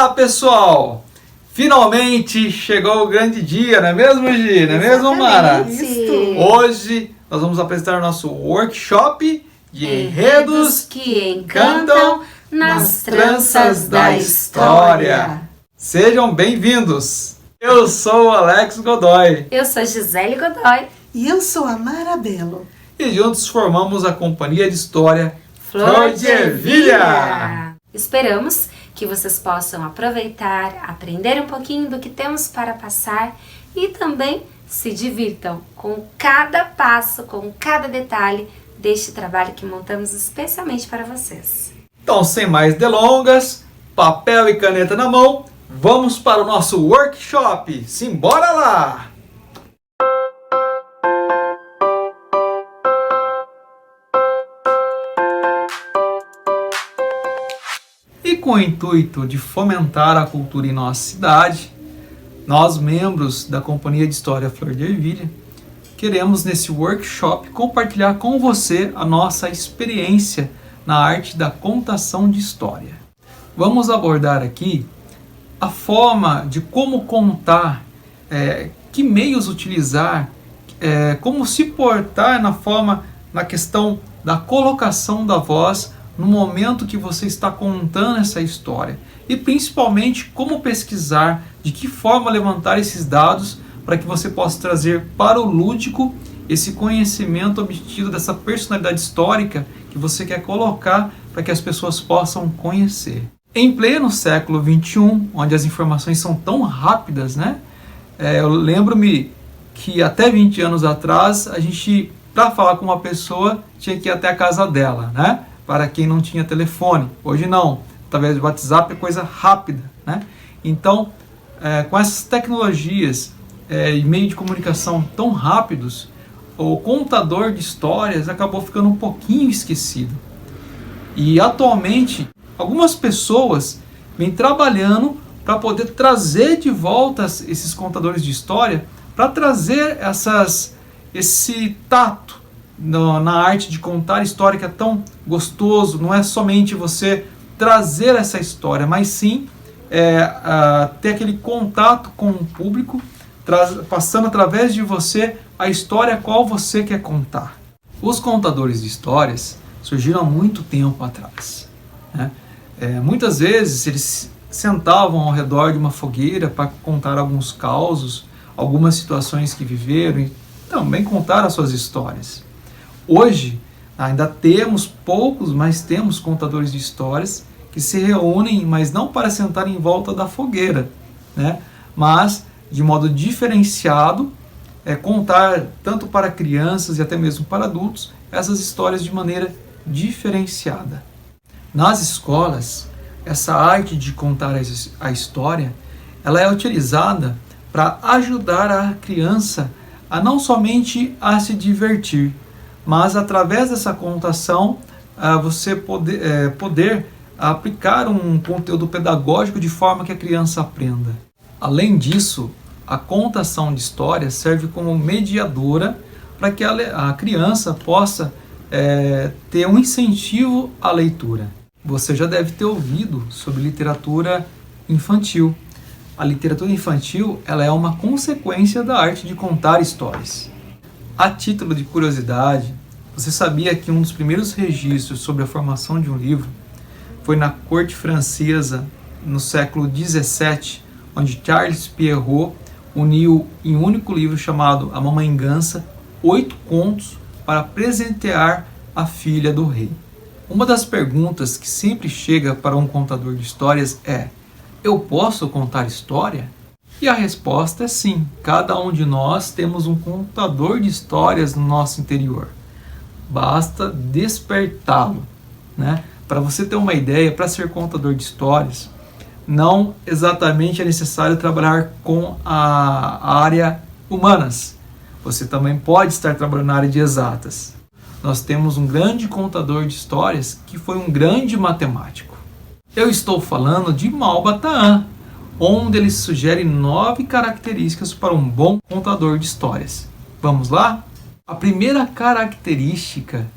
Olá, pessoal! Finalmente chegou o grande dia, não é mesmo, Gi? Não é mesmo, Mara? Isso. Hoje nós vamos apresentar o nosso workshop de enredos que encantam nas tranças da história. Sejam bem-vindos! Eu sou o Alex Godoy. Eu sou Gisele Godoy. E eu sou a Mara Belo. E juntos formamos a Companhia de História Flor de Ervilha. Esperamos que vocês possam aproveitar, aprender um pouquinho do que temos para passar e também se divirtam com cada passo, com cada detalhe deste trabalho que montamos especialmente para vocês. Então, sem mais delongas, papel e caneta na mão, vamos para o nosso workshop. Simbora lá! E com o intuito de fomentar a cultura em nossa cidade, nós, membros da Companhia de História Flor de Ervilha, queremos nesse workshop compartilhar com você a nossa experiência na arte da contação de história. Vamos abordar aqui a forma de como contar, que meios utilizar, como se portar na questão da colocação da voz no momento que você está contando essa história. E principalmente como pesquisar, de que forma levantar esses dados para que você possa trazer para o lúdico esse conhecimento obtido dessa personalidade histórica que você quer colocar para que as pessoas possam conhecer. Em pleno século XXI, onde as informações são tão rápidas, né? Eu lembro-me que até 20 anos atrás, a gente, para falar com uma pessoa, tinha que ir até a casa dela, né? Para quem não tinha telefone. Hoje não, através do WhatsApp é coisa rápida, né? Então, com essas tecnologias e meio de comunicação tão rápidos, o contador de histórias acabou ficando um pouquinho esquecido. E atualmente, algumas pessoas vêm trabalhando para poder trazer de volta esses contadores de história, para trazer esse tato na arte de contar história, que é tão gostoso. Não é somente você trazer essa história, mas sim ter aquele contato com o público, passando através de você a história a qual você quer contar. Os contadores de histórias surgiram há muito tempo atrás, né? Muitas vezes eles sentavam ao redor de uma fogueira para contar alguns causos, algumas situações que viveram e também contar as suas histórias. Hoje ainda temos poucos, mas temos contadores de histórias que se reúnem, mas não para sentar em volta da fogueira, né? Mas de modo diferenciado, contar tanto para crianças e até mesmo para adultos essas histórias de maneira diferenciada. Nas escolas, essa arte de contar a história, ela é utilizada para ajudar a criança a não somente a se divertir, mas através dessa contação você poder aplicar um conteúdo pedagógico de forma que a criança aprenda. Além disso, a contação de histórias serve como mediadora para que a criança possa ter um incentivo à leitura. Você já deve ter ouvido sobre literatura infantil. A literatura infantil, ela é uma consequência da arte de contar histórias. A título de curiosidade, você sabia que um dos primeiros registros sobre a formação de um livro foi na corte francesa, no século XVII, onde Charles Perrault uniu em um único livro chamado A Mamãe Gansa 8 contos para presentear a filha do rei. Uma das perguntas que sempre chega para um contador de histórias é: eu posso contar história? E a resposta é sim. Cada um de nós temos um contador de histórias no nosso interior. Basta despertá-lo, né? Para você ter uma ideia, para ser contador de histórias, não exatamente é necessário trabalhar com a área humanas. Você também pode estar trabalhando na área de exatas. Nós temos um grande contador de histórias que foi um grande matemático. Eu estou falando de Malba-Tahan, onde ele sugere 9 características para um bom contador de histórias. Vamos lá? A primeira característica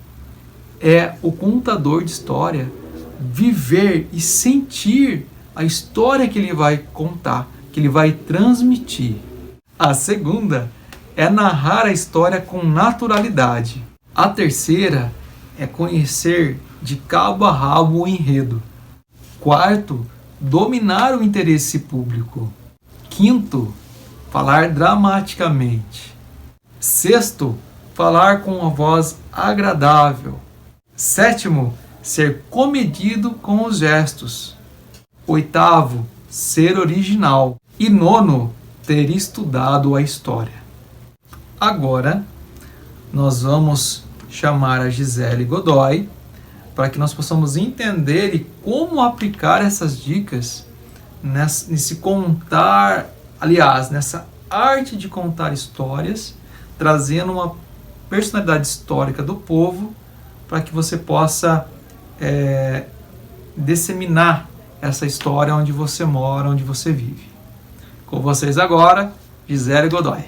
é o contador de história viver e sentir a história que ele vai contar, que ele vai transmitir. A segunda é narrar a história com naturalidade. A terceira é conhecer de cabo a rabo o enredo. Quarto, dominar o interesse público. Quinto, falar dramaticamente. Sexto, falar com uma voz agradável. Sétimo, ser comedido com os gestos. Oitavo, ser original. E nono, ter estudado a história. Agora, nós vamos chamar a Gisele Godoy para que nós possamos entender e como aplicar essas dicas nesse contar, aliás, nessa arte de contar histórias, trazendo uma personalidade histórica do povo para que você possa disseminar essa história onde você mora, onde você vive. Com vocês agora, Gisele Godoy.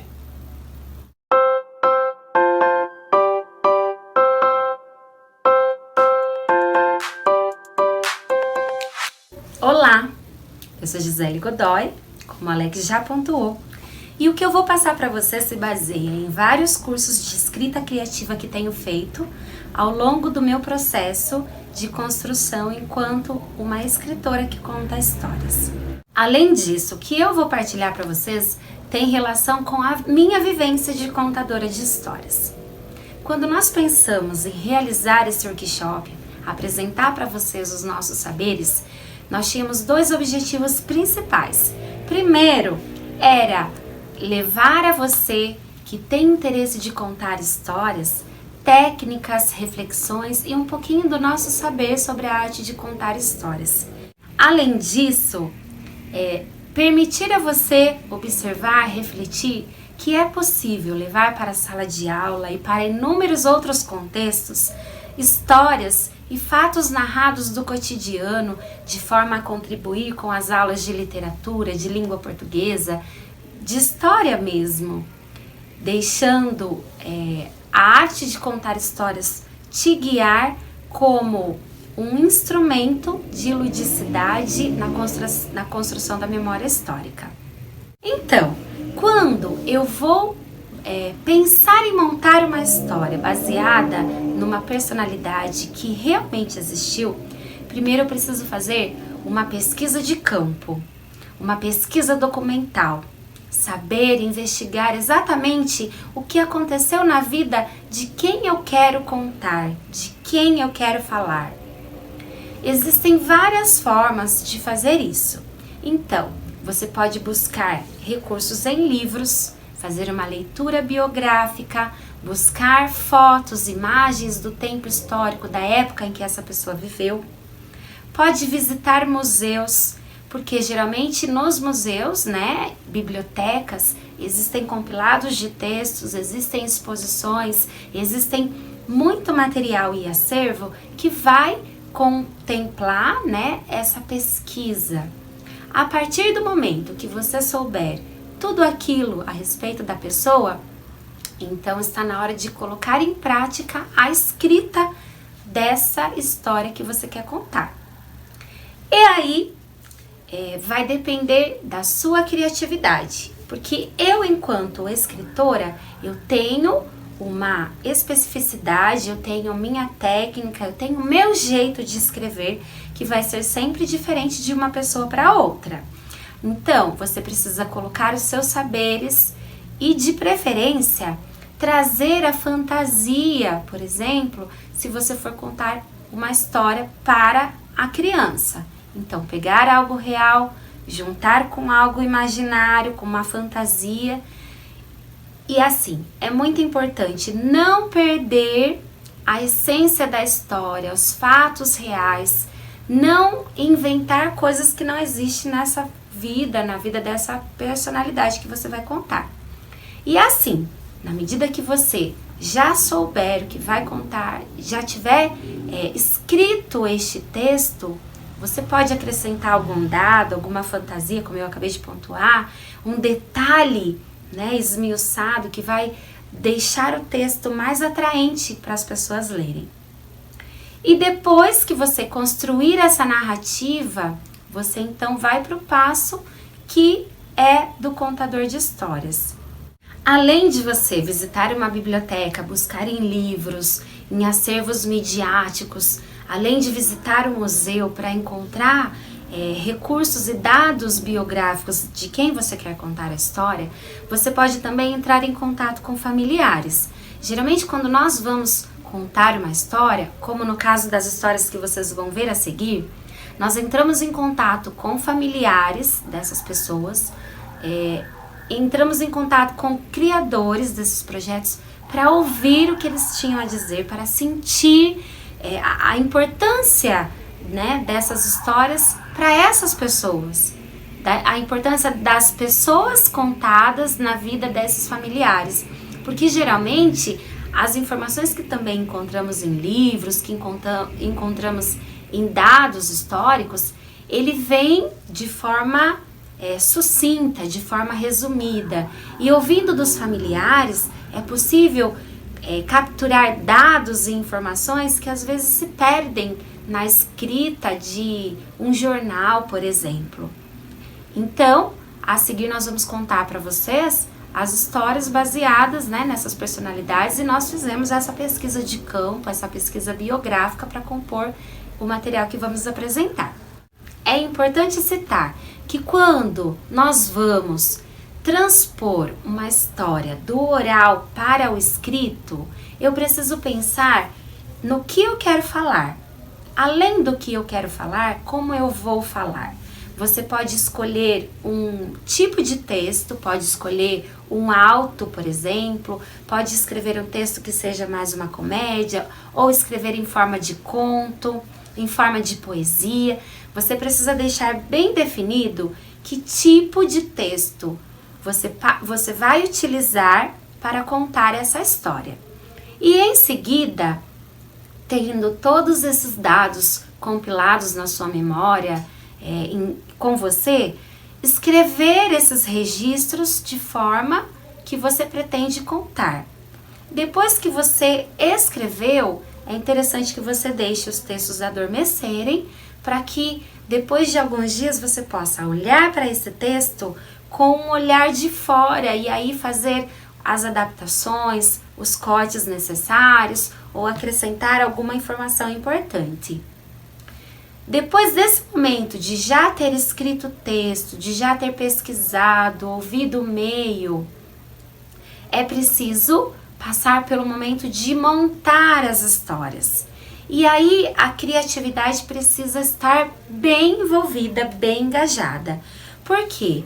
Olá, eu sou Gisele Godoy, como o Alex já pontuou, e o que eu vou passar para você se baseia em vários cursos de escrita criativa que tenho feito ao longo do meu processo de construção enquanto uma escritora que conta histórias. Além disso, o que eu vou partilhar para vocês tem relação com a minha vivência de contadora de histórias. Quando nós pensamos em realizar esse workshop, apresentar para vocês os nossos saberes, nós tínhamos dois objetivos principais. Primeiro, era levar a você que tem interesse de contar histórias, técnicas, reflexões e um pouquinho do nosso saber sobre a arte de contar histórias. Além disso, permitir a você observar, refletir que é possível levar para a sala de aula e para inúmeros outros contextos histórias e fatos narrados do cotidiano de forma a contribuir com as aulas de literatura, de língua portuguesa, de história mesmo, deixando a arte de contar histórias te guiar como um instrumento de ludicidade na construção da memória histórica. Então, quando eu vou pensar em montar uma história baseada numa personalidade que realmente existiu, primeiro eu preciso fazer uma pesquisa de campo, uma pesquisa documental, saber investigar exatamente o que aconteceu na vida de quem eu quero contar, de quem eu quero falar. Existem várias formas de fazer isso. Então, você pode buscar recursos em livros, fazer uma leitura biográfica, buscar fotos, imagens do tempo histórico da época em que essa pessoa viveu. Pode visitar museus, porque geralmente nos museus, bibliotecas, existem compilados de textos, existem exposições, existem muito material e acervo que vai contemplar, essa pesquisa. A partir do momento que você souber tudo aquilo a respeito da pessoa, então está na hora de colocar em prática a escrita dessa história que você quer contar. E aí, vai depender da sua criatividade, porque eu, enquanto escritora, eu tenho uma especificidade, eu tenho minha técnica, eu tenho o meu jeito de escrever, que vai ser sempre diferente de uma pessoa para outra. Então, você precisa colocar os seus saberes e, de preferência, trazer a fantasia, por exemplo, se você for contar uma história para a criança. Então, pegar algo real, juntar com algo imaginário, com uma fantasia. E assim, é muito importante não perder a essência da história, os fatos reais, não inventar coisas que não existem nessa vida, na vida dessa personalidade que você vai contar. E assim, na medida que você já souber o que vai contar, já tiver escrito este texto, você pode acrescentar algum dado, alguma fantasia, como eu acabei de pontuar, um detalhe, esmiuçado, que vai deixar o texto mais atraente para as pessoas lerem. E depois que você construir essa narrativa, você então vai para o passo que é do contador de histórias. Além de você visitar uma biblioteca, buscar em livros, em acervos midiáticos, além de visitar um museu para encontrar recursos e dados biográficos de quem você quer contar a história, você pode também entrar em contato com familiares. Geralmente, quando nós vamos contar uma história, como no caso das histórias que vocês vão ver a seguir, nós entramos em contato com familiares dessas pessoas, entramos em contato com criadores desses projetos para ouvir o que eles tinham a dizer, para sentir a importância, né, dessas histórias para essas pessoas, a importância das pessoas contadas na vida desses familiares, porque geralmente as informações que também encontramos em livros, que encontramos em dados históricos, ele vem de forma sucinta, de forma resumida, e ouvindo dos familiares é possível capturar dados e informações que às vezes se perdem na escrita de um jornal, por exemplo. Então, a seguir nós vamos contar para vocês as histórias baseadas, né, nessas personalidades, e nós fizemos essa pesquisa de campo, essa pesquisa biográfica para compor o material que vamos apresentar. É importante citar que quando nós vamos transpor uma história do oral para o escrito, eu preciso pensar no que eu quero falar. Além do que eu quero falar, como eu vou falar? Você pode escolher um tipo de texto, pode escolher um auto, por exemplo, pode escrever um texto que seja mais uma comédia, ou escrever em forma de conto, em forma de poesia. Você precisa deixar bem definido que tipo de texto você vai utilizar para contar essa história. E em seguida, tendo todos esses dados compilados na sua memória com você, escrever esses registros de forma que você pretende contar. Depois que você escreveu, é interessante que você deixe os textos adormecerem para que depois de alguns dias você possa olhar para esse texto com um olhar de fora e aí fazer as adaptações, os cortes necessários ou acrescentar alguma informação importante. Depois desse momento de já ter escrito o texto, de já ter pesquisado, ouvido o meio, é preciso passar pelo momento de montar as histórias. E aí a criatividade precisa estar bem envolvida, bem engajada. Por quê?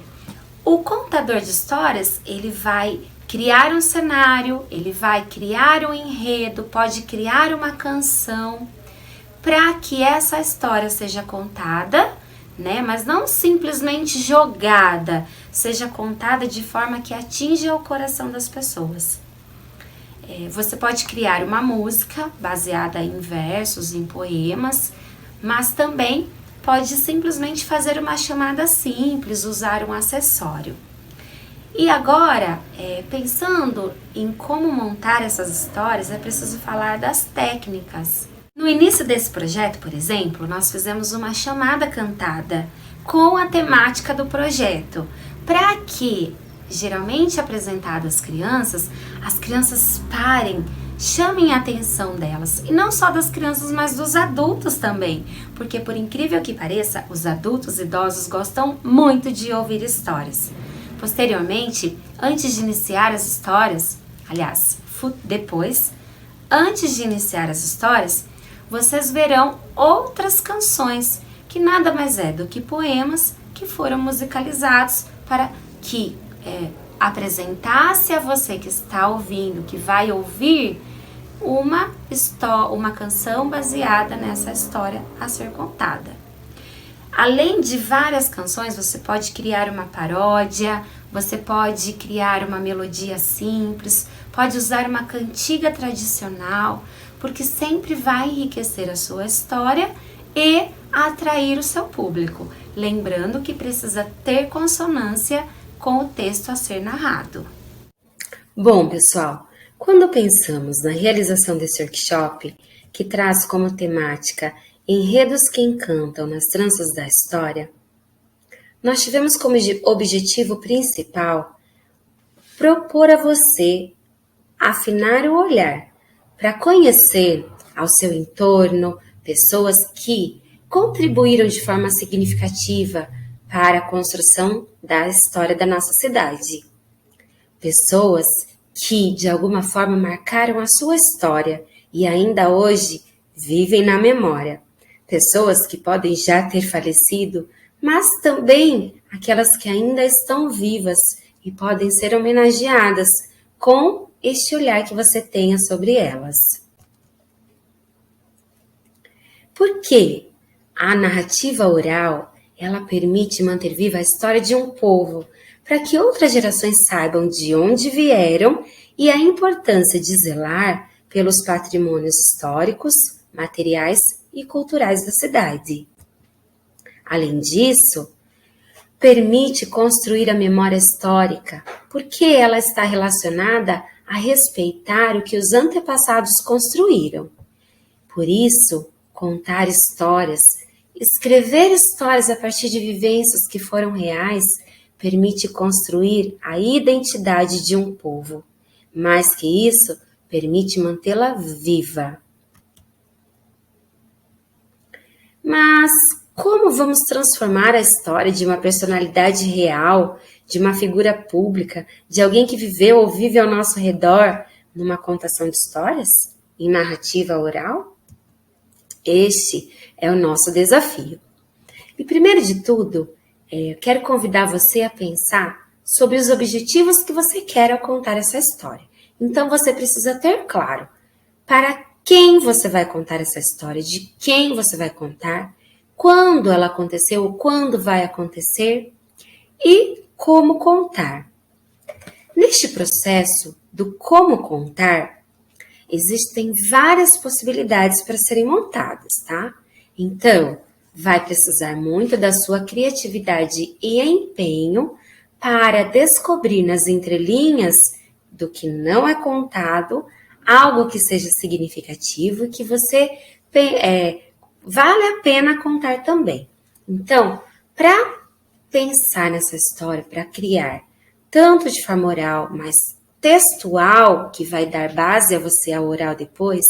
O contador de histórias, ele vai criar um cenário, ele vai criar um enredo, pode criar uma canção para que essa história seja contada, né? Mas não simplesmente jogada, seja contada de forma que atinja o coração das pessoas. Você pode criar uma música baseada em versos, em poemas, mas também pode simplesmente fazer uma chamada simples, usar um acessório. E agora, pensando em como montar essas histórias, é preciso falar das técnicas. No início desse projeto, por exemplo, nós fizemos uma chamada cantada com a temática do projeto, para que, geralmente apresentada às crianças, as crianças parem, chamem a atenção delas, e não só das crianças, mas dos adultos também, porque por incrível que pareça, os adultos idosos gostam muito de ouvir histórias. Posteriormente, antes de iniciar as histórias, antes de iniciar as histórias, vocês verão outras canções, que nada mais é do que poemas que foram musicalizados para que apresentasse a você que está ouvindo, que vai ouvir, uma canção baseada nessa história a ser contada. Além de várias canções, você pode criar uma paródia, você pode criar uma melodia simples, pode usar uma cantiga tradicional, porque sempre vai enriquecer a sua história e atrair o seu público. Lembrando que precisa ter consonância com o texto a ser narrado. Bom, pessoal, quando pensamos na realização desse workshop, que traz como temática enredos que encantam nas tranças da história, nós tivemos como objetivo principal propor a você afinar o olhar para conhecer ao seu entorno pessoas que contribuíram de forma significativa para a construção da história da nossa cidade. Pessoas que, de alguma forma, marcaram a sua história e ainda hoje vivem na memória. Pessoas que podem já ter falecido, mas também aquelas que ainda estão vivas e podem ser homenageadas com este olhar que você tenha sobre elas. Por quê? A narrativa oral, ela permite manter viva a história de um povo, para que outras gerações saibam de onde vieram e a importância de zelar pelos patrimônios históricos, materiais e culturais da cidade. Além disso, permite construir a memória histórica, porque ela está relacionada a respeitar o que os antepassados construíram. Por isso, contar histórias, escrever histórias a partir de vivências que foram reais, permite construir a identidade de um povo. Mais que isso, permite mantê-la viva. Mas como vamos transformar a história de uma personalidade real, de uma figura pública, de alguém que viveu ou vive ao nosso redor, numa contação de histórias? Em narrativa oral? Este é o nosso desafio. E primeiro de tudo, eu quero convidar você a pensar sobre os objetivos que você quer ao contar essa história. Então você precisa ter claro para quem você vai contar essa história, de quem você vai contar, quando ela aconteceu, quando vai acontecer e como contar. Neste processo do como contar, existem várias possibilidades para serem montadas, tá? Então, vai precisar muito da sua criatividade e empenho para descobrir nas entrelinhas do que não é contado algo que seja significativo e que você vale a pena contar também. Então, para pensar nessa história, para criar tanto de forma oral, mas textual, que vai dar base a você ao oral depois,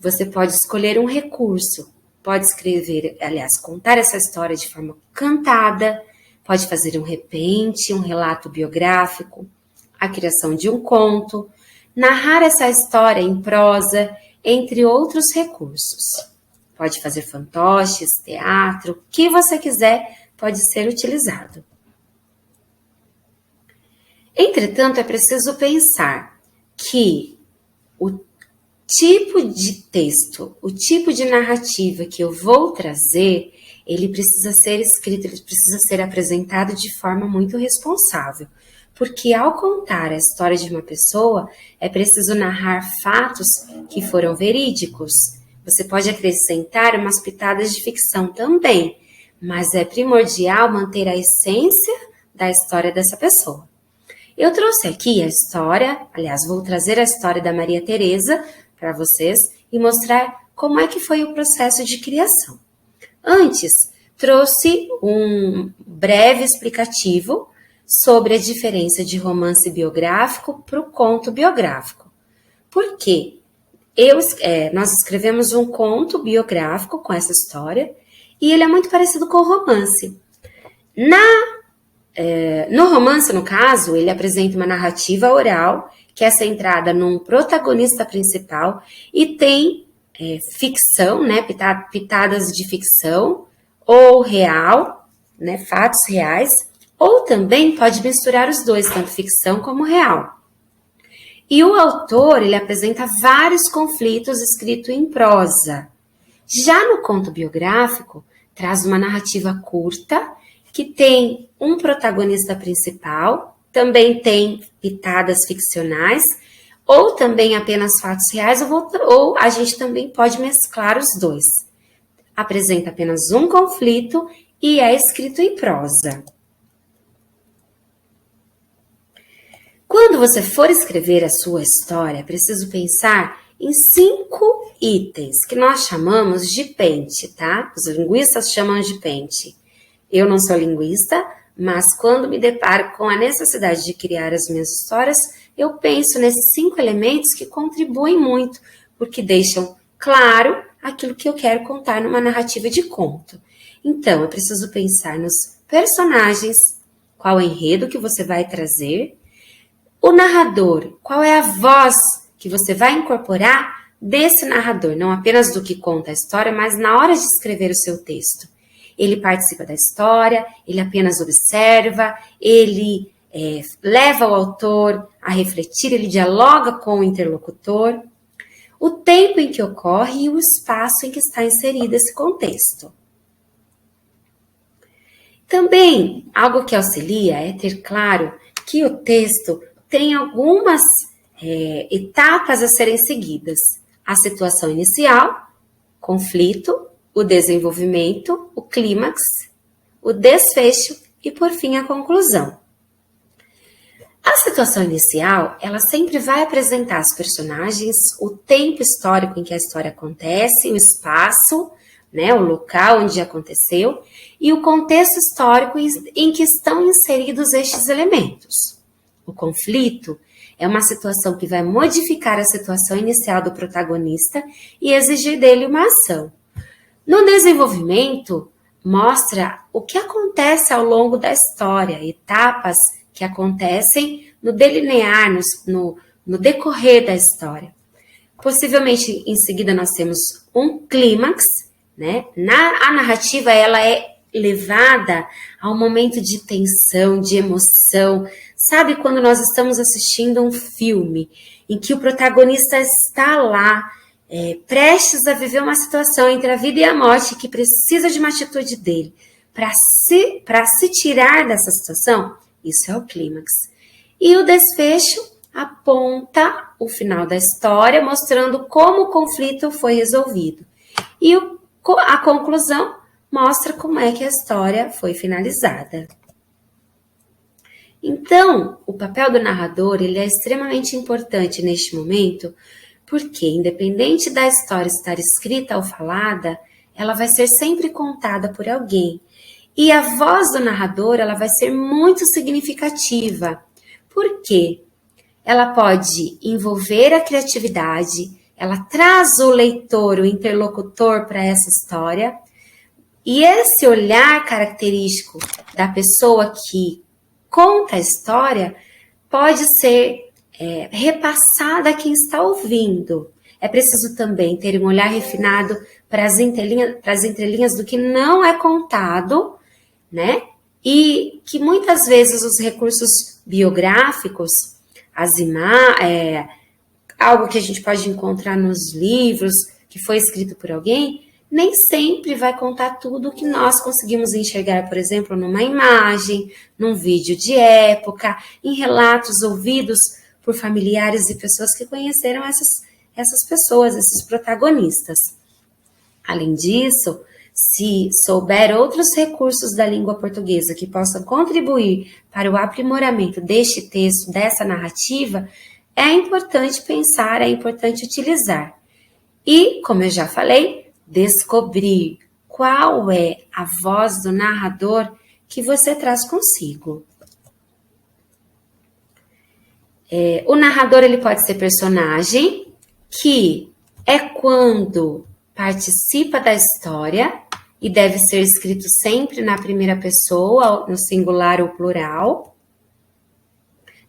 você pode escolher um recurso. Pode escrever, aliás, contar essa história de forma cantada, pode fazer um repente, um relato biográfico, a criação de um conto, narrar essa história em prosa, entre outros recursos. Pode fazer fantoches, teatro, o que você quiser pode ser utilizado. Entretanto, é preciso pensar que o tipo de texto, o tipo de narrativa que eu vou trazer, ele precisa ser escrito, ele precisa ser apresentado de forma muito responsável. Porque ao contar a história de uma pessoa, é preciso narrar fatos que foram verídicos. Você pode acrescentar umas pitadas de ficção também, mas é primordial manter a essência da história dessa pessoa. Eu trouxe aqui a história, aliás, vou trazer a história da Maria Teresa para vocês e mostrar como é que foi o processo de criação. Antes, trouxe um breve explicativo sobre a diferença de romance biográfico para o conto biográfico. Por quê? Nós escrevemos um conto biográfico com essa história e ele é muito parecido com o romance. No romance, no caso, ele apresenta uma narrativa oral que é centrada num protagonista principal e tem ficção, né, pitadas de ficção ou real, né, fatos reais, ou também pode misturar os dois, tanto ficção como real. E o autor, ele apresenta vários conflitos escritos em prosa. Já no conto biográfico, traz uma narrativa curta, que tem um protagonista principal, também tem pitadas ficcionais, ou também apenas fatos reais, ou a gente também pode mesclar os dois. Apresenta apenas um conflito e é escrito em prosa. Quando você for escrever a sua história, é preciso pensar em 5 itens, que nós chamamos de pente, tá? Os linguistas chamam de pente. Eu não sou linguista, mas quando me deparo com a necessidade de criar as minhas histórias, eu penso nesses 5 elementos que contribuem muito, porque deixam claro aquilo que eu quero contar numa narrativa de conto. Então, eu preciso pensar nos personagens, qual é o enredo que você vai trazer, o narrador, qual é a voz que você vai incorporar desse narrador, não apenas do que conta a história, mas na hora de escrever o seu texto. Ele participa da história, ele apenas observa, ele leva o autor a refletir, ele dialoga com o interlocutor, o tempo em que ocorre e o espaço em que está inserido esse contexto. Também, algo que auxilia é ter claro que o texto tem algumas etapas a serem seguidas. A situação inicial, conflito, o desenvolvimento, o clímax, o desfecho e, por fim, a conclusão. A situação inicial, ela sempre vai apresentar os personagens, o tempo histórico em que a história acontece, o espaço, né, o local onde aconteceu e o contexto histórico em que estão inseridos estes elementos. O conflito é uma situação que vai modificar a situação inicial do protagonista e exigir dele uma ação. No desenvolvimento, mostra o que acontece ao longo da história, etapas que acontecem no delinear, no decorrer da história. Possivelmente, em seguida, nós temos um clímax, né? A narrativa ela é levada a um momento de tensão, de emoção. Sabe quando nós estamos assistindo um filme em que o protagonista está lá, prestes a viver uma situação entre a vida e a morte, que precisa de uma atitude dele para se tirar dessa situação? Isso é o clímax. E o desfecho aponta o final da história, mostrando como o conflito foi resolvido. E a conclusão mostra como é que a história foi finalizada. Então, o papel do narrador ele é extremamente importante neste momento, porque, independente da história estar escrita ou falada, ela vai ser sempre contada por alguém. E a voz do narrador ela vai ser muito significativa. Por quê? Ela pode envolver a criatividade, ela traz o leitor, o interlocutor para essa história, e esse olhar característico da pessoa que conta a história pode ser repassada a quem está ouvindo. É preciso também ter um olhar refinado para as entrelinhas do que não é contado, né? E que muitas vezes os recursos biográficos, algo que a gente pode encontrar nos livros, que foi escrito por alguém, nem sempre vai contar tudo o que nós conseguimos enxergar, por exemplo, numa imagem, num vídeo de época, em relatos ouvidos por familiares e pessoas que conheceram essas pessoas, esses protagonistas. Além disso, se souber outros recursos da língua portuguesa que possam contribuir para o aprimoramento deste texto, dessa narrativa, é importante pensar, é importante utilizar. E, como eu já falei, descobrir qual é a voz do narrador que você traz consigo. O narrador ele pode ser personagem, que é quando participa da história e deve ser escrito sempre na primeira pessoa, no singular ou plural.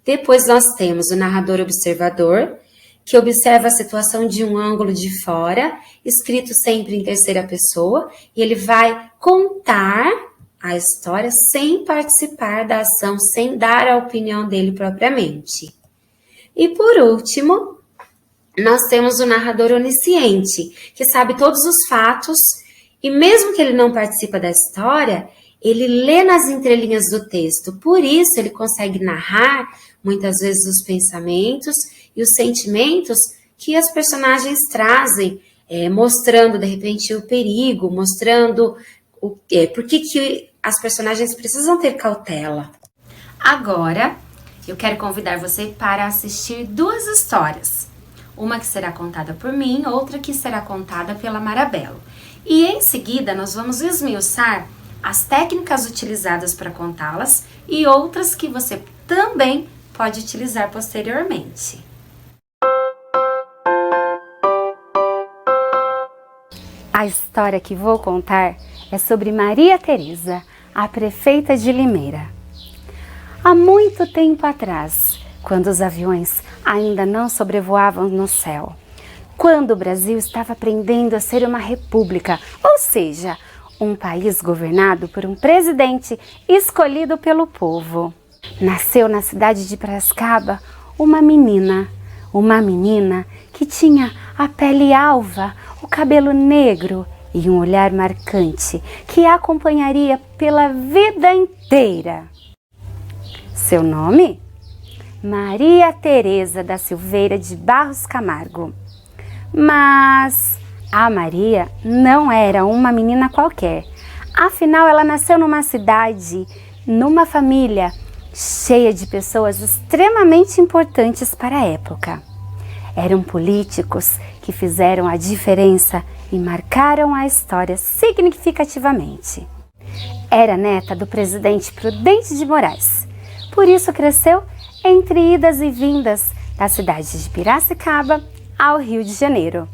Depois nós temos o narrador observador, que observa a situação de um ângulo de fora, escrito sempre em terceira pessoa, e ele vai contar a história sem participar da ação, sem dar a opinião dele propriamente. E por último, nós temos o narrador onisciente, que sabe todos os fatos, e mesmo que ele não participa da história, ele lê nas entrelinhas do texto. Por isso, ele consegue narrar, muitas vezes, os pensamentos e os sentimentos que as personagens trazem, mostrando, de repente, o perigo, mostrando por que as personagens precisam ter cautela. Agora, eu quero convidar você para assistir 2 histórias. Uma que será contada por mim, outra que será contada pela Marabelo. E em seguida nós vamos esmiuçar as técnicas utilizadas para contá-las e outras que você também pode utilizar posteriormente. A história que vou contar é sobre Maria Teresa, a prefeita de Limeira. Há muito tempo atrás, quando os aviões ainda não sobrevoavam no céu, quando o Brasil estava aprendendo a ser uma república, ou seja, um país governado por um presidente escolhido pelo povo. Nasceu na cidade de Piracicaba uma menina que tinha a pele alva, o cabelo negro e um olhar marcante que a acompanharia pela vida inteira. Seu nome? Maria Teresa da Silveira de Barros Camargo. Mas a Maria não era uma menina qualquer. Afinal, ela nasceu numa cidade, numa família cheia de pessoas extremamente importantes para a época. Eram políticos que fizeram a diferença e marcaram a história significativamente. Era neta do presidente Prudente de Moraes. Por isso cresceu entre idas e vindas da cidade de Piracicaba ao Rio de Janeiro.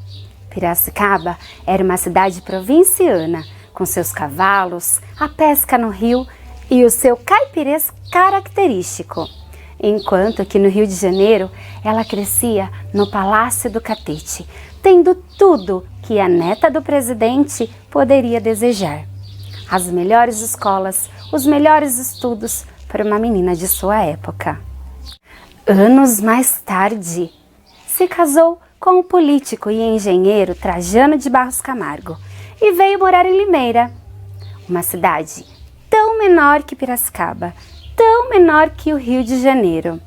Piracicaba era uma cidade provinciana, com seus cavalos, a pesca no rio e o seu caipirês característico. Enquanto que no Rio de Janeiro ela crescia no Palácio do Catete, tendo tudo que a neta do presidente poderia desejar. As melhores escolas, os melhores estudos para uma menina de sua época. Anos mais tarde, se casou com o político e engenheiro Trajano de Barros Camargo e veio morar em Limeira, uma cidade tão menor que Piracicaba, tão menor que o Rio de Janeiro,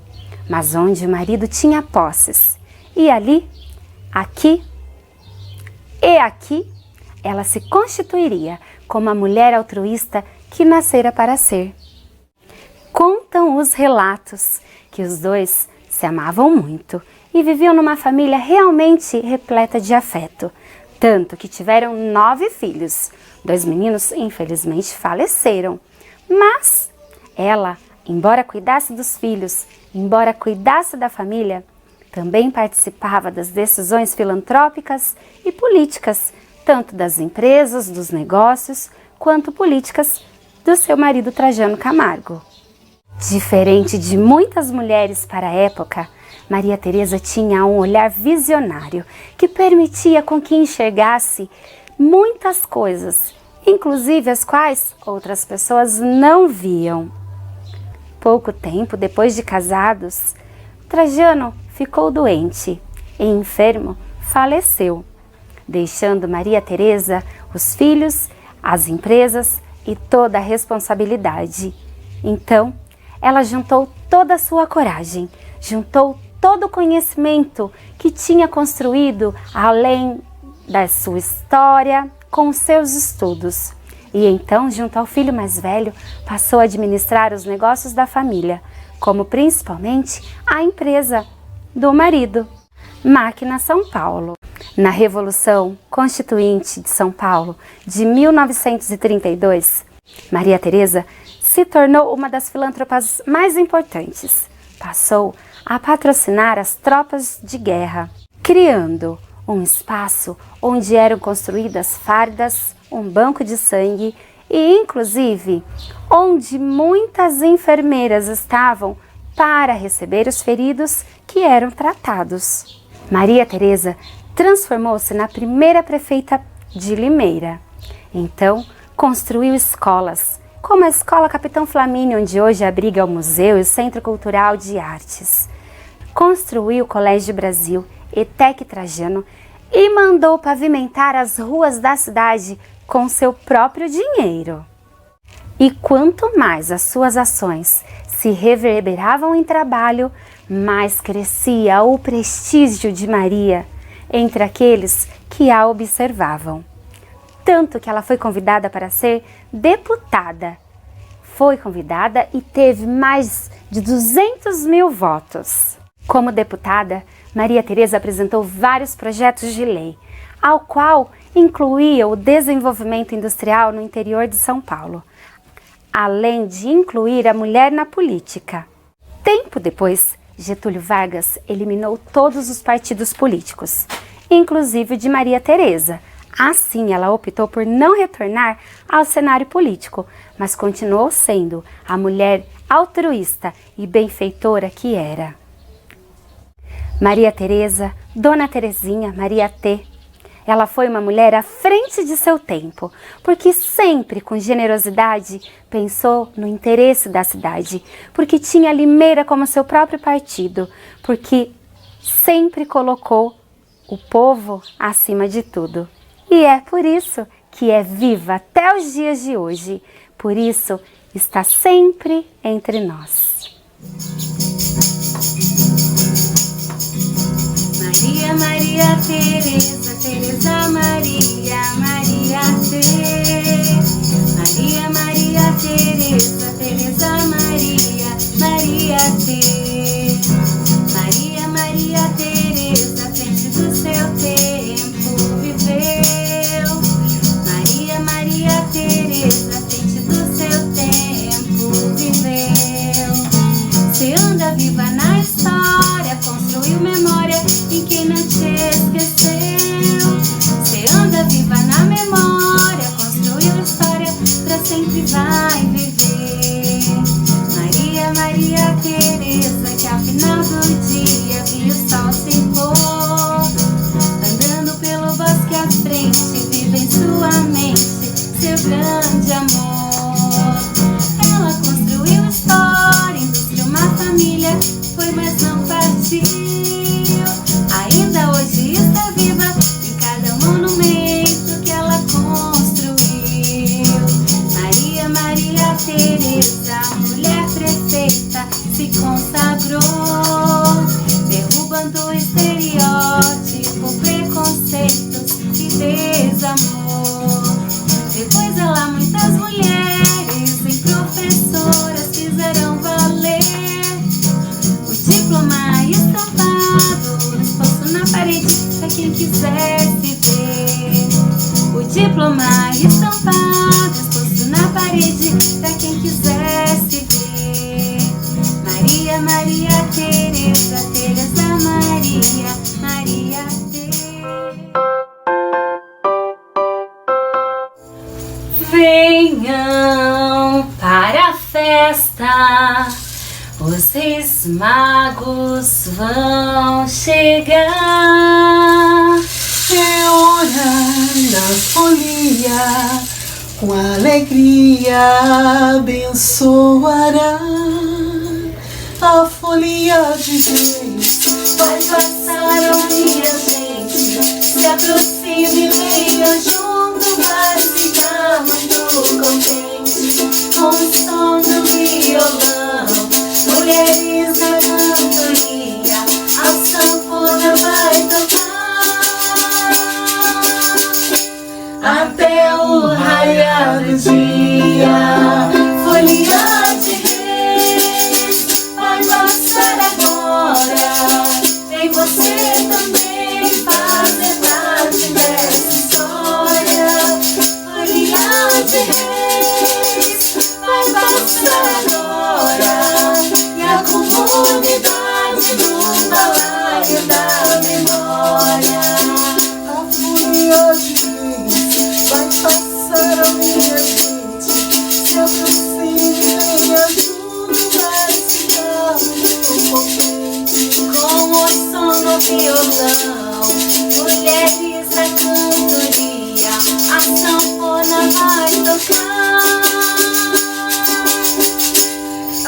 mas onde o marido tinha posses. E ali, aqui e aqui, ela se constituiria como a mulher altruísta que nascera para ser. Contam os relatos que os dois se amavam muito e viviam numa família realmente repleta de afeto, tanto que tiveram 9 filhos. 2 meninos, infelizmente, faleceram, mas ela, embora cuidasse dos filhos, embora cuidasse da família, também participava das decisões filantrópicas e políticas, tanto das empresas, dos negócios, quanto políticas do seu marido Trajano Camargo. Diferente de muitas mulheres para a época, Maria Teresa tinha um olhar visionário que permitia com que enxergasse muitas coisas, inclusive as quais outras pessoas não viam. Pouco tempo depois de casados, Trajano ficou doente e, enfermo, faleceu, deixando Maria Teresa os filhos, as empresas e toda a responsabilidade. Então, ela juntou toda a sua coragem, juntou todo o conhecimento que tinha construído além da sua história com os seus estudos. E então, junto ao filho mais velho, passou a administrar os negócios da família, como principalmente a empresa do marido, Máquina São Paulo. Na Revolução Constituinte de São Paulo de 1932, Maria Teresa se tornou uma das filântropas mais importantes. Passou a patrocinar as tropas de guerra, criando um espaço onde eram construídas fardas, um banco de sangue e, inclusive, onde muitas enfermeiras estavam para receber os feridos que eram tratados. Maria Teresa transformou-se na primeira prefeita de Limeira. Então, construiu escolas, como a Escola Capitão Flamínio, onde hoje abriga o Museu e o Centro Cultural de Artes. Construiu o Colégio Brasil, ETEC Trajano, e mandou pavimentar as ruas da cidade com seu próprio dinheiro. E quanto mais as suas ações se reverberavam em trabalho, mais crescia o prestígio de Maria entre aqueles que a observavam. Tanto que ela foi convidada para ser deputada. Foi convidada e teve mais de 200 mil votos. Como deputada, Maria Tereza apresentou vários projetos de lei, ao qual incluía o desenvolvimento industrial no interior de São Paulo, além de incluir a mulher na política. Tempo depois, Getúlio Vargas eliminou todos os partidos políticos, inclusive o de Maria Tereza. Assim, ela optou por não retornar ao cenário político, mas continuou sendo a mulher altruísta e benfeitora que era. Maria Tereza, Dona Terezinha, Maria T. Ela foi uma mulher à frente de seu tempo, porque sempre com generosidade pensou no interesse da cidade, porque tinha Limeira como seu próprio partido, porque sempre colocou o povo acima de tudo. E é por isso que é viva até os dias de hoje, por isso está sempre entre nós. Maria, Maria Tereza, Tereza Maria, Maria T. Maria, Maria Tereza, Tereza Maria, Maria T. Maria, Maria Tereza, frente do seu tempo viveu. Maria, Maria Tereza, frente do seu tempo viveu. Você anda viva na história, construiu memória em quem não te esqueceu. Você anda viva na memória, construiu história, pra sempre vai viver. Maria, Maria Tereza, que ao final do dia viu o sol se pôr. Andando pelo bosque à frente, vive em sua mente seu grande amor. Ela construiu história, indústria, uma família, foi mas não partiu. Ainda hoje está viva em cada monumento que ela construiu. Maria, Maria Tereza, mulher perfeita, se consagrou, derrubando estereótipo, preconceitos e desamor. Depois ela muitas mulheres em professoras fizeram valer o diploma estampado, exposto na parede pra quem quisesse ver. O diploma estampado, exposto na parede pra quem quisesse ver. Maria, Maria Tereza, Tereza Maria, Maria T. Venham para a festa, os reis magos vão chegar. É hora da folia, com alegria abençoará. A folia de Deus Vai passar, minha gente, se aproxime, venha junto, vai ficar muito contente. Com o som do violão, mulheres na cantoria, a sanfona vai tocar. Até o raiar do dia, folia de reis vai passar agora. Vem você também fazer parte dessa história. Folia de reis vai passar agora. E a comunidade no balaio da memória. A folia de Deus vai passar, a minha gente. Se aproxime, venha junto, vai ficar muito contente. Com o som no violão, mulheres na cantoria, a sanfona vai tocar.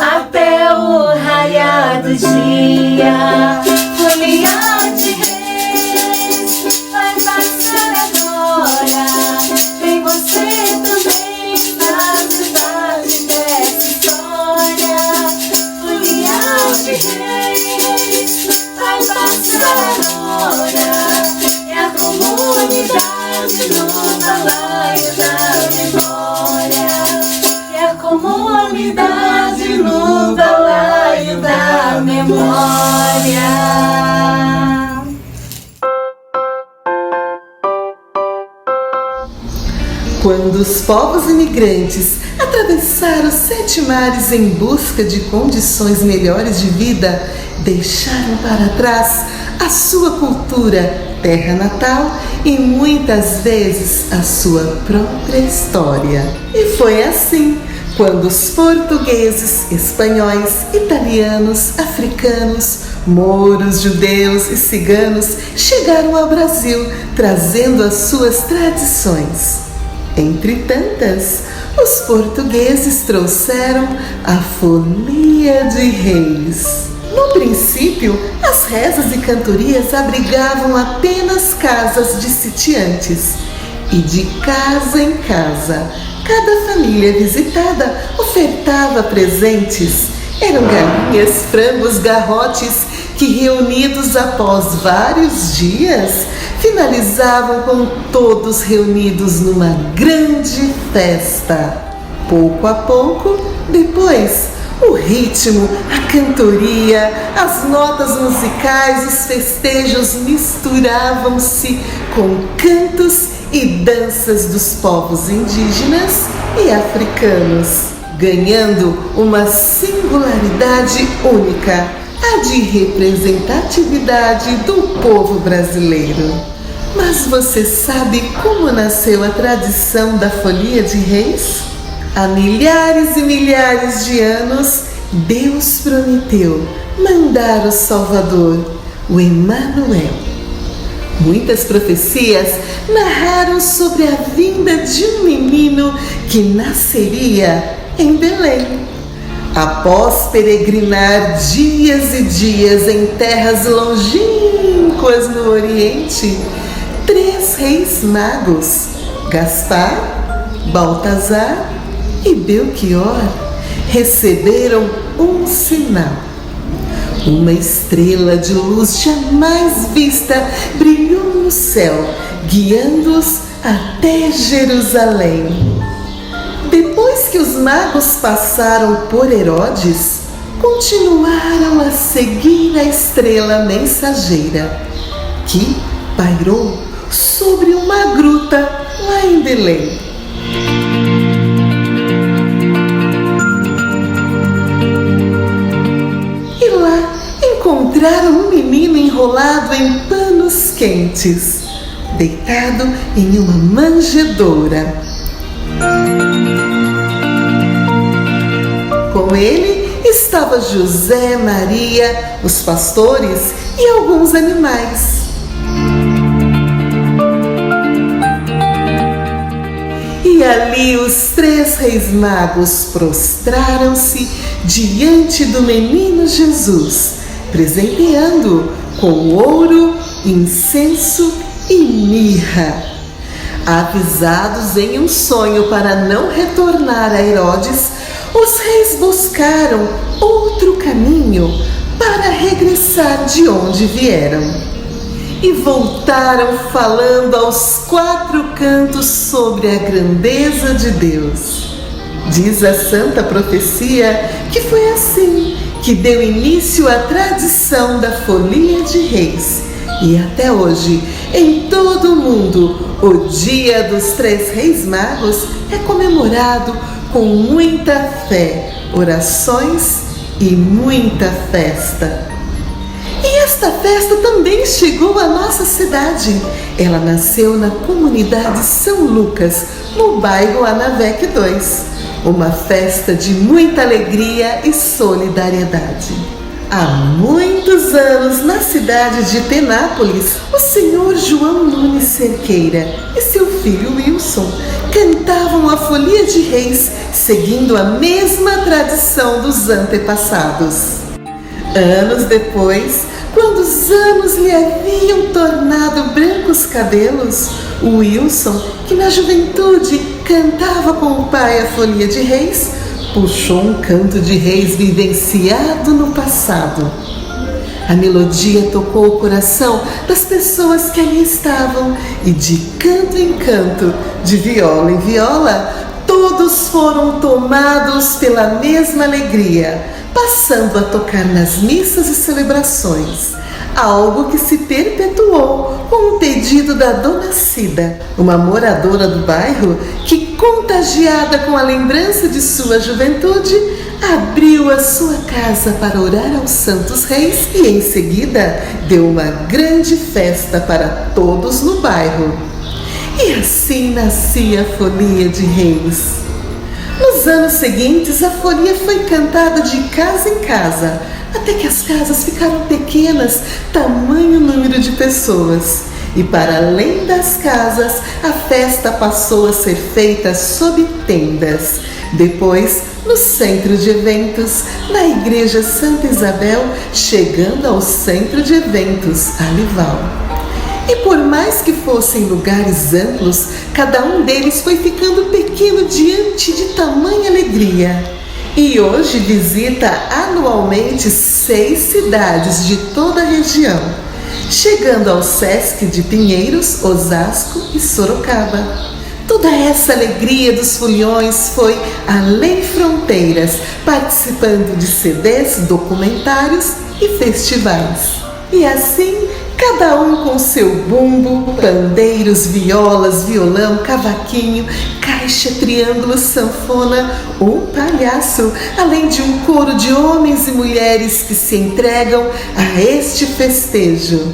Até o raiar do dia, folia de reis vai passar agora. Vem você também fazer parte dessa história. Folia de reis vai passar agora. É a comunidade no balaio da memória. É a comunidade no balaio da memória. Quando os povos imigrantes atravessaram 7 mares em busca de condições melhores de vida, deixaram para trás a sua cultura, terra natal e muitas vezes a sua própria história. E foi assim quando os portugueses, espanhóis, italianos, africanos, mouros, judeus e ciganos chegaram ao Brasil, trazendo as suas tradições. Entre tantas, os portugueses trouxeram a Folia de Reis. No princípio, as rezas e cantorias abrigavam apenas casas de sitiantes. E de casa em casa, cada família visitada ofertava presentes. Eram galinhas, frangos, garrotes que, reunidos após vários dias, finalizavam com todos reunidos numa grande festa. Pouco a pouco, depois, o ritmo, a cantoria, as notas musicais, os festejos misturavam-se com cantos e danças dos povos indígenas e africanos, ganhando uma singularidade única, a de representatividade do povo brasileiro. Mas você sabe como nasceu a tradição da Folia de Reis? Há milhares e milhares de anos, Deus prometeu mandar o Salvador, o Emanuel. Muitas profecias narraram sobre a vinda de um menino que nasceria em Belém. Após peregrinar dias e dias em terras longínquas no Oriente, 3 reis magos, Gaspar, Baltazar e Belchior, receberam um sinal. Uma estrela de luz jamais vista brilhou no céu, guiando-os até Jerusalém. Depois que os magos passaram por Herodes, continuaram a seguir a estrela mensageira, que pairou sobre uma gruta lá em Belém. E lá encontraram um menino enrolado em panos quentes, deitado em uma manjedoura. Com ele estava José, Maria, os pastores e alguns animais. E ali os 3 reis magos prostraram-se diante do menino Jesus, presenteando-o com ouro, incenso e mirra. Avisados em um sonho para não retornar a Herodes, os reis buscaram outro caminho para regressar de onde vieram. E voltaram falando aos 4 cantos sobre a grandeza de Deus. Diz a santa profecia que foi assim que deu início à tradição da Folia de Reis. E até hoje, em todo o mundo, o Dia dos 3 Reis Magos é comemorado com muita fé, orações e muita festa. E esta festa também chegou à nossa cidade. Ela nasceu na comunidade São Lucas, no bairro Anavec 2. Uma festa de muita alegria e solidariedade. Há muitos anos, na cidade de Penápolis, o senhor João Nunes Cerqueira e seu filho Wilson cantavam a Folia de Reis, seguindo a mesma tradição dos antepassados. Anos depois, quando os anos lhe haviam tornado brancos cabelos, o Wilson, que na juventude cantava com o pai a Folia de Reis, puxou um canto de reis vivenciado no passado. A melodia tocou o coração das pessoas que ali estavam e de canto em canto, de viola em viola, todos foram tomados pela mesma alegria, passando a tocar nas missas e celebrações, algo que se perpetuou com um pedido da Dona Cida, uma moradora do bairro que, contagiada com a lembrança de sua juventude, abriu a sua casa para orar aos Santos Reis e, em seguida, deu uma grande festa para todos no bairro. E assim nascia a Folia de Reis. Nos anos seguintes, a folia foi cantada de casa em casa, até que as casas ficaram pequenas, tamanho número de pessoas. E para além das casas, a festa passou a ser feita sob tendas. Depois, no centro de eventos, na Igreja Santa Isabel, chegando ao centro de eventos, Alival. E por mais que fossem lugares amplos, cada um deles foi ficando pequeno diante de tamanha alegria. E hoje visita anualmente 6 cidades de toda a região, chegando ao Sesc de Pinheiros, Osasco e Sorocaba. Toda essa alegria dos foliões foi além fronteiras, participando de CDs, documentários e festivais. E assim, cada um com seu bumbo, pandeiros, violas, violão, cavaquinho, caixa, triângulo, sanfona ou palhaço, além de um coro de homens e mulheres que se entregam a este festejo.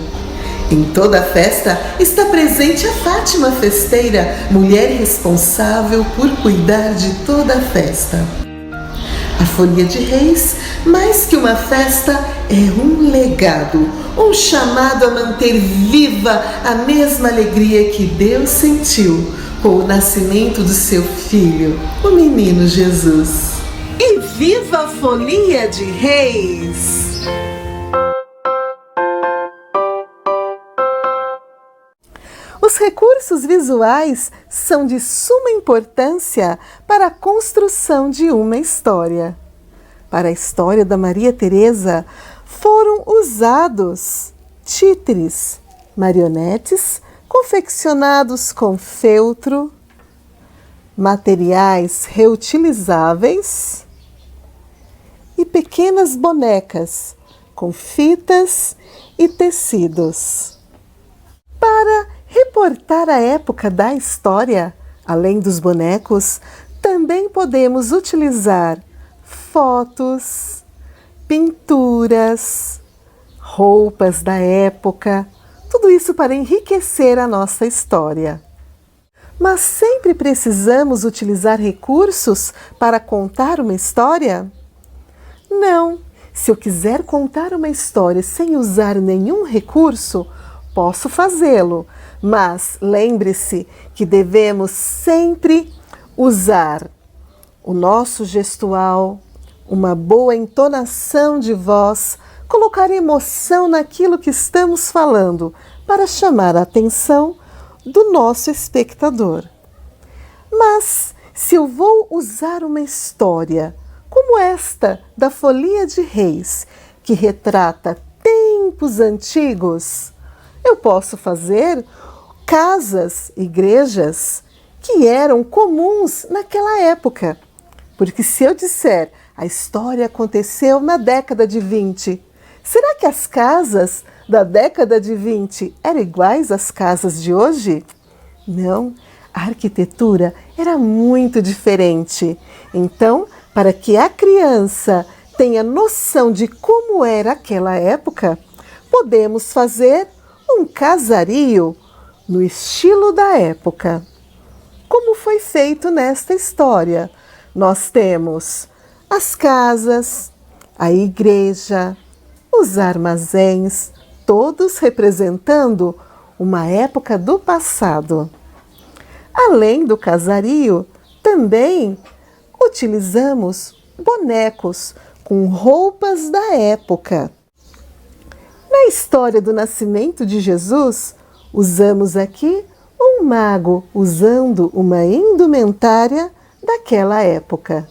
Em toda a festa está presente a Fátima Festeira, mulher responsável por cuidar de toda a festa. A Folia de Reis, mais que uma festa, é um legado, um chamado a manter viva a mesma alegria que Deus sentiu com o nascimento do seu filho, o menino Jesus. E viva a Folia de Reis! Os recursos visuais são de suma importância para a construção de uma história. Para a história da Maria Teresa, foram usados títeres, marionetes confeccionados com feltro, materiais reutilizáveis e pequenas bonecas com fitas e tecidos. Para reportar a época da história, além dos bonecos, também podemos utilizar fotos, pinturas, roupas da época, tudo isso para enriquecer a nossa história. Mas sempre precisamos utilizar recursos para contar uma história? Não! Se eu quiser contar uma história sem usar nenhum recurso, posso fazê-lo, mas lembre-se que devemos sempre usar o nosso gestual, uma boa entonação de voz, colocar emoção naquilo que estamos falando para chamar a atenção do nosso espectador. Mas se eu vou usar uma história como esta da Folia de Reis, que retrata tempos antigos, eu posso fazer casas, igrejas que eram comuns naquela época. Porque se eu disser a história aconteceu na década de 20, será que as casas da década de 20 eram iguais às casas de hoje? Não, a arquitetura era muito diferente. Então, para que a criança tenha noção de como era aquela época, podemos fazer um casario no estilo da época. Como foi feito nesta história? Nós temos as casas, a igreja, os armazéns, todos representando uma época do passado. Além do casario, também utilizamos bonecos com roupas da época. Na história do nascimento de Jesus, usamos aqui um mago usando uma indumentária daquela época.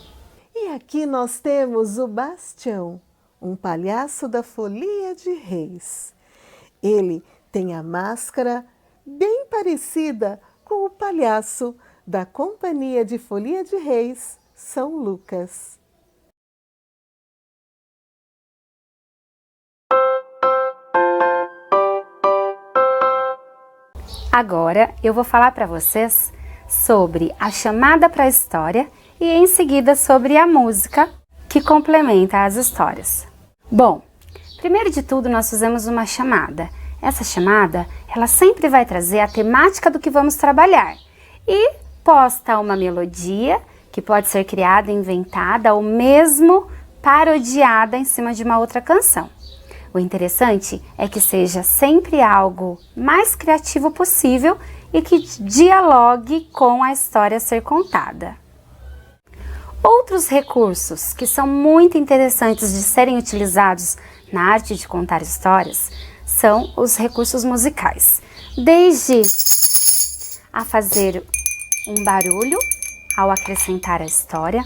E aqui nós temos o Bastião, um palhaço da Folia de Reis. Ele tem a máscara bem parecida com o palhaço da Companhia de Folia de Reis, São Lucas. Agora eu vou falar para vocês sobre a chamada para a história e em seguida sobre a música que complementa as histórias. Bom, primeiro de tudo nós fizemos uma chamada. Essa chamada, ela sempre vai trazer a temática do que vamos trabalhar e posta uma melodia que pode ser criada, inventada ou mesmo parodiada em cima de uma outra canção. O interessante é que seja sempre algo mais criativo possível e que dialogue com a história a ser contada. Outros recursos que são muito interessantes de serem utilizados na arte de contar histórias são os recursos musicais. Desde a fazer um barulho ao acrescentar a história,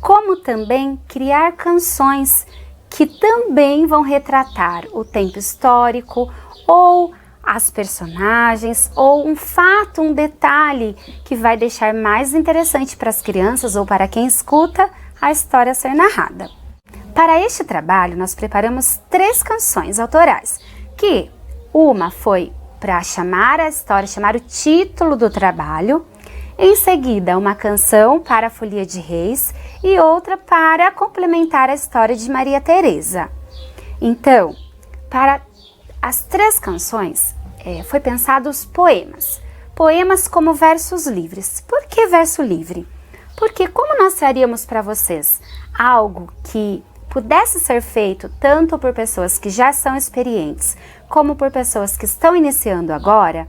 como também criar canções que também vão retratar o tempo histórico ou as personagens ou um fato, um detalhe que vai deixar mais interessante para as crianças ou para quem escuta a história ser narrada. Para este trabalho, nós preparamos 3 canções autorais, que uma foi para chamar a história, chamar o título do trabalho, em seguida uma canção para a Folia de Reis e outra para complementar a história de Maria Teresa. Então, para as 3 canções, foi pensado os poemas. Poemas como versos livres. Por que verso livre? Porque como nós traríamos para vocês algo que pudesse ser feito tanto por pessoas que já são experientes, como por pessoas que estão iniciando agora,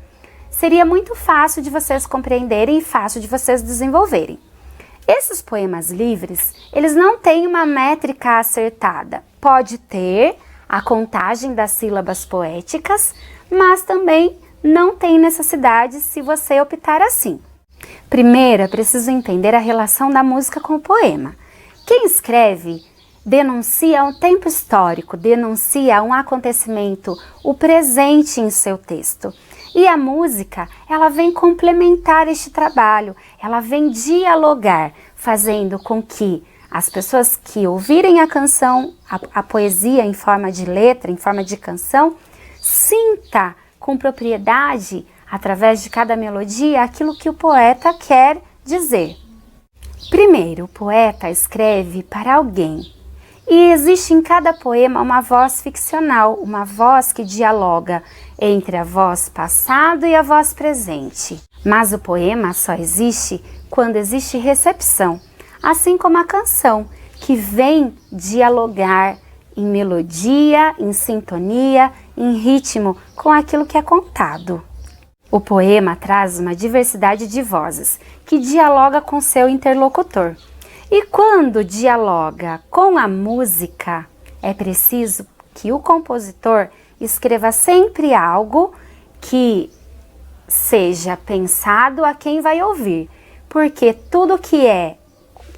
seria muito fácil de vocês compreenderem e fácil de vocês desenvolverem. Esses poemas livres, eles não têm uma métrica acertada. Pode ter a contagem das sílabas poéticas, mas também não tem necessidade se você optar assim. Primeiro, é preciso entender a relação da música com o poema. Quem escreve denuncia um tempo histórico, denuncia um acontecimento, o presente em seu texto. E a música, ela vem complementar este trabalho, ela vem dialogar, fazendo com que as pessoas que ouvirem a canção, a poesia em forma de letra, em forma de canção, sinta com propriedade, através de cada melodia, aquilo que o poeta quer dizer. Primeiro, o poeta escreve para alguém. E existe em cada poema uma voz ficcional, uma voz que dialoga entre a voz passado e a voz presente. Mas o poema só existe quando existe recepção, assim como a canção, que vem dialogar em melodia, em sintonia, em ritmo com aquilo que é contado. O poema traz uma diversidade de vozes que dialoga com seu interlocutor. E quando dialoga com a música, é preciso que o compositor escreva sempre algo que seja pensado a quem vai ouvir, porque tudo que é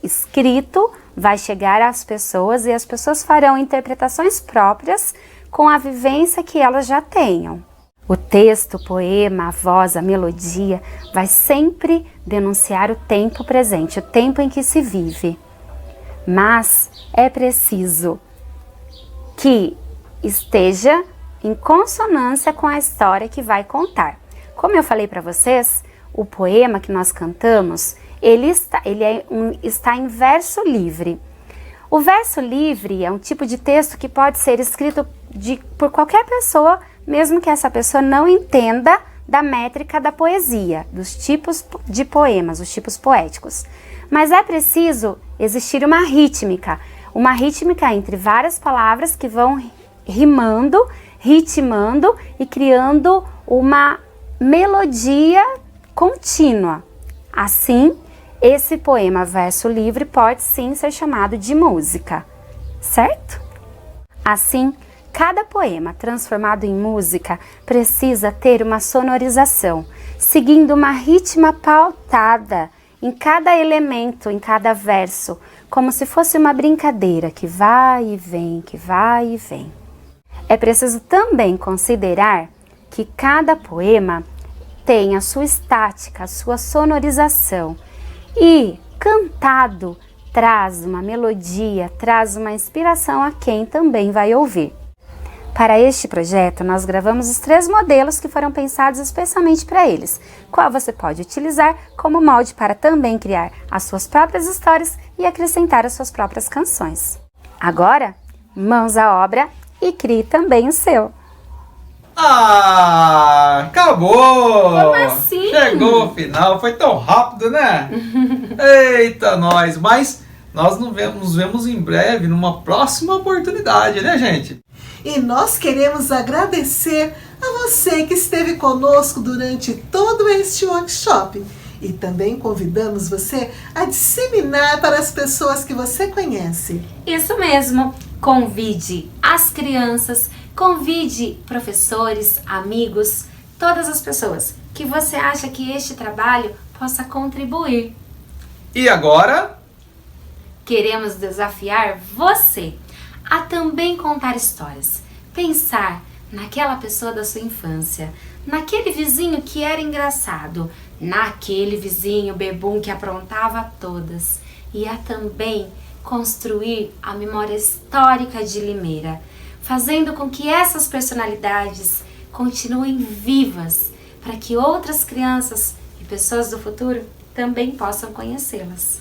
escrito vai chegar às pessoas e as pessoas farão interpretações próprias com a vivência que elas já tenham. O texto, o poema, a voz, a melodia vai sempre denunciar o tempo presente, o tempo em que se vive. Mas é preciso que esteja em consonância com a história que vai contar. Como eu falei para vocês, o poema que nós cantamos, ele está em verso livre. O verso livre é um tipo de texto que pode ser escrito por qualquer pessoa, mesmo que essa pessoa não entenda da métrica da poesia, dos tipos de poemas, os tipos poéticos. Mas é preciso existir uma rítmica entre várias palavras que vão rimando, ritmando e criando uma melodia contínua. Assim, esse poema verso livre pode sim ser chamado de música, certo? Assim, cada poema transformado em música precisa ter uma sonorização, seguindo uma ritma pautada em cada elemento, em cada verso, como se fosse uma brincadeira que vai e vem, que vai e vem. É preciso também considerar que cada poema tem a sua estática, a sua sonorização e cantado traz uma melodia, traz uma inspiração a quem também vai ouvir. Para este projeto, nós gravamos os 3 modelos que foram pensados especialmente para eles, qual você pode utilizar como molde para também criar as suas próprias histórias e acrescentar as suas próprias canções. Agora, mãos à obra e crie também o seu. Ah, acabou! Como assim? Chegou o final, foi tão rápido, né? Eita, nós! Mas nós nos vemos em breve, numa próxima oportunidade, né, gente? E nós queremos agradecer a você que esteve conosco durante todo este workshop. E também convidamos você a disseminar para as pessoas que você conhece. Isso mesmo! Convide as crianças, convide professores, amigos, todas as pessoas que você acha que este trabalho possa contribuir. E agora? Queremos desafiar você a também contar histórias, pensar naquela pessoa da sua infância, naquele vizinho que era engraçado, naquele vizinho bebum que aprontava todas, e a também construir a memória histórica de Limeira, fazendo com que essas personalidades continuem vivas, para que outras crianças e pessoas do futuro também possam conhecê-las.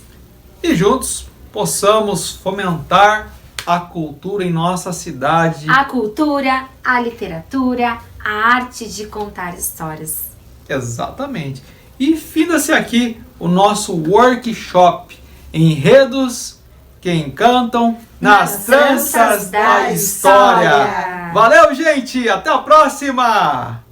E juntos possamos fomentar a cultura em nossa cidade. A cultura, a literatura, a arte de contar histórias. Exatamente. E finda-se aqui o nosso workshop Enredos que Encantam nas Tranças da História. Valeu, gente! Até a próxima!